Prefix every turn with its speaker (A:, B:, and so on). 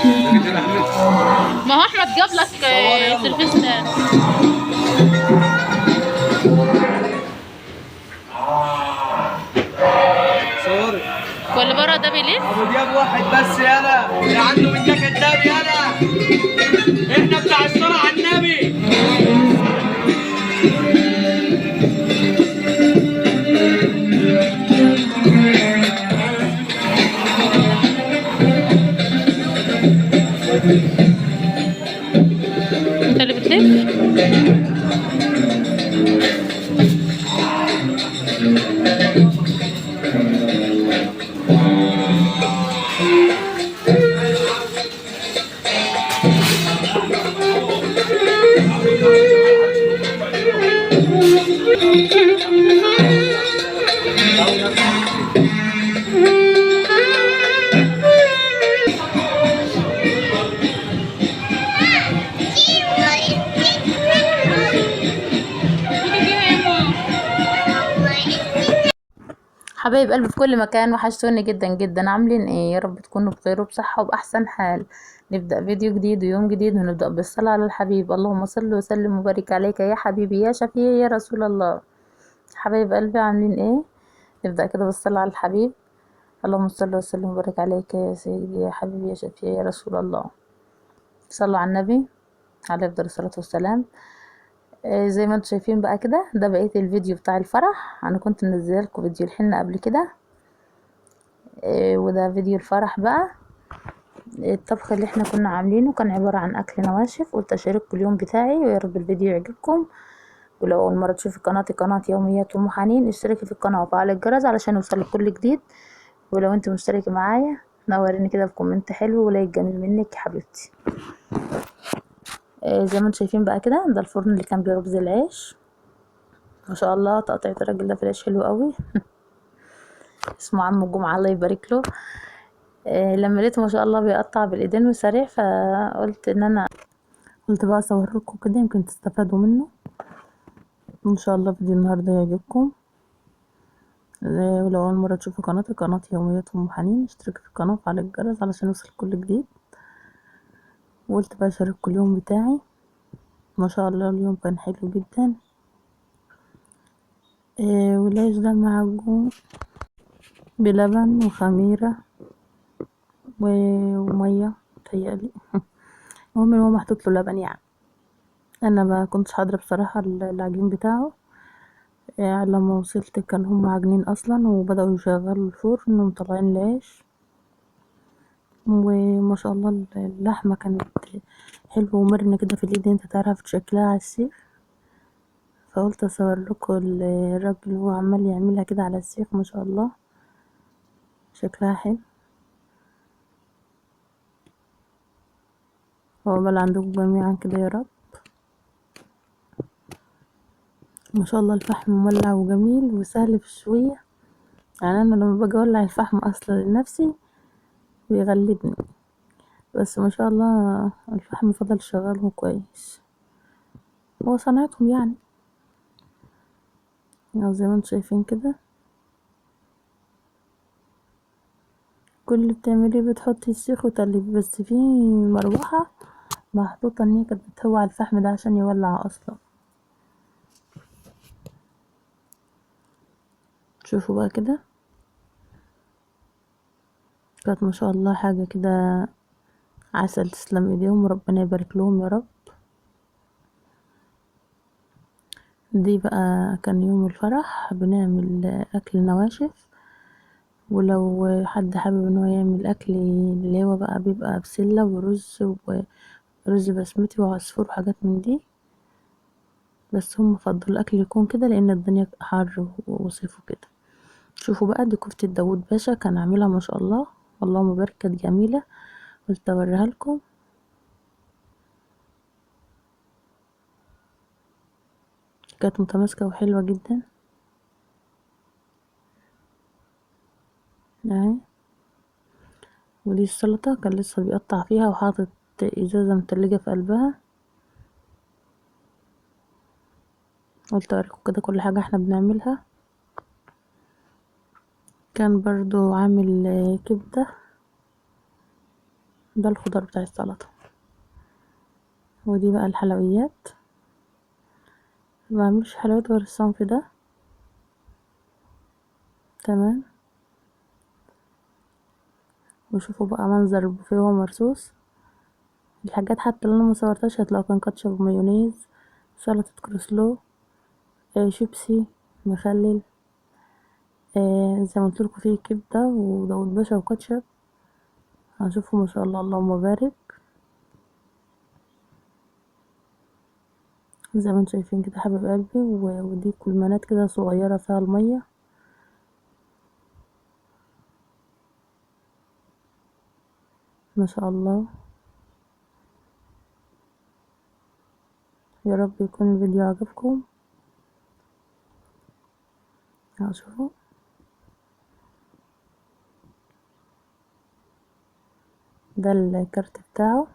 A: ما هو احمد جاب لك سيرفيس.
B: صوري
A: واللي بره ده بيلف.
B: ابو دياب واحد بس يالا اللي عنده من ده كداب يالا. احنا بتاع الصلاة على النبي.
A: انت اللي بتلف. حبايب قلبي في كل مكان، وحشتوني جدا جدا. عاملين ايه؟ يا رب تكونوا بخير وبصحة وبأحسن حال. نبدأ فيديو جديد ويوم جديد، ونبدأ بالصلاة على الحبيب. اللهم صل وسلم وبارك عليك يا حبيبي يا شفيعي يا رسول الله. حبايب قلبي عاملين ايه؟ نبدأ كده بالصلاة على الحبيب. اللهم صل وسلم وبارك عليك يا سيدي يا حبيبي يا شفيعي يا رسول الله. صلوا على النبي عليه أفضل الصلاة والسلام. زي ما انتم شايفين بقى كده، ده بقية الفيديو بتاع الفرح. انا كنت منزله لكم فيديو الحنة قبل كده، وده فيديو الفرح بقى. الطبخ اللي احنا كنا عاملينه كان عبارة عن اكل نواشف. قلت اشارككم اليوم بتاعي، ويا رب الفيديو يعجبكم. ولو اول مرة تشوفي قناتي، قناة يوميات ام حنين، اشتركي في القناة وفعلي الجرس علشان يوصلك كل جديد. ولو انت مشتركة معايا، نوريني كده بكومنت حلو ولايك جميل منك يا حبيبتي. زي ما انتم شايفين بقى كده، ده الفرن اللي كان بيخبز العيش. ما شاء الله تقطيعة الراجل ده في العيش حلو قوي. اسمه عم الجمعة الله يبارك له. لما لقيته ما شاء الله بيقطع بالايدين وسريع، فقلت ان انا قلت بقى اصور لكم كده يمكن تستفادوا منه. ان شاء الله فيديو النهارده يعجبكم. ولو اول مره تشوفوا قناتي، قناه يوميات ام حنين، اشتركوا في القناه وفعلوا الجرس علشان يوصل كل جديد. وقلت بقى اشارككم اليوم بتاعي. ما شاء الله اليوم كان حلو جدا. والعيش ده معجون بلبن وخميره وميه متهيألي. المهم ان هو محطوط له لبن يعني. انا ما كنتش حاضره بصراحه العجين بتاعه. لما وصلت كان هم عاجنين اصلا، وبداوا يشغلوا الفرن ومطلعين العيش. وما شاء الله اللحمه كانت حلوه ومرنه كده في الايد، انت تعرف شكلها على السيخ. فقلت اصور لكم الراجل وهو عمال يعملها كده على السيخ. ما شاء الله شكلها حلو. وعقبال عندكم جميعا كده يا رب. ما شاء الله الفحم مولع وجميل وسهل في الشويه. يعني انا لما باجي اولع الفحم اصلا لنفسي بيغلبني، بس ما شاء الله الفحم فضل شغال كويس. هو صنعتهم يعني. أو زي ما انتم شايفين كده، كل اللي بتعمليه بتحطي السيخ وتقلبي، بس في مروحة محطوطة ان هي كانت بتهوى على الفحم ده عشان يولع اصلا. شوفوا بقى كده، كانت ما شاء الله حاجة كده عسل. تسلم ايديهم وربنا يبارك لهم يا رب. دي بقى كان يوم الفرح، بنعمل اكل نواشف. ولو حد حابب ان هو يعمل اكل اللي هو بقى بيبقى بسلة ورز ورز بسمتي وعصفور وحاجات من دي، بس هم فضلوا الاكل يكون كده لان الدنيا حر وصيف وكده. شوفوا بقى، دي كفتة داوود باشا كان عاملها ما شاء الله. اللهم بارك، كانت جميلة. قلت اوريها لكم. كانت متماسكة وحلوة جدا اهي. ودي السلطة كان لسه بيقطع فيها وحاطط ازازة متلجة في قلبها. قلت اوريكم كده كل حاجة احنا بنعملها. كان برضو عامل كبدة ده الخضار بتاع السلطة. ودي بقى الحلويات، مبعملش حلويات غير الصنف ده. تمام. وشوفوا بقى منظر البوفيه وهو مرصوص. الحاجات حتى اللي انا مصورتهاش هتلاقوا كان كاتشب ومايونيز، سلطة كروسلو، شيبسي، مخلل، زي ما قلتلكوا فيه كبدة وداود باشا وكاتشب. هشوفوا ما شاء الله اللهم بارك. زي ما انتم شايفين كده حبيب قلبي، ودي كلمانات كده صغيرة فيها المية. ما شاء الله. يا رب يكون الفيديو عجبكم. هشوفوا ده الكارت بتاعه.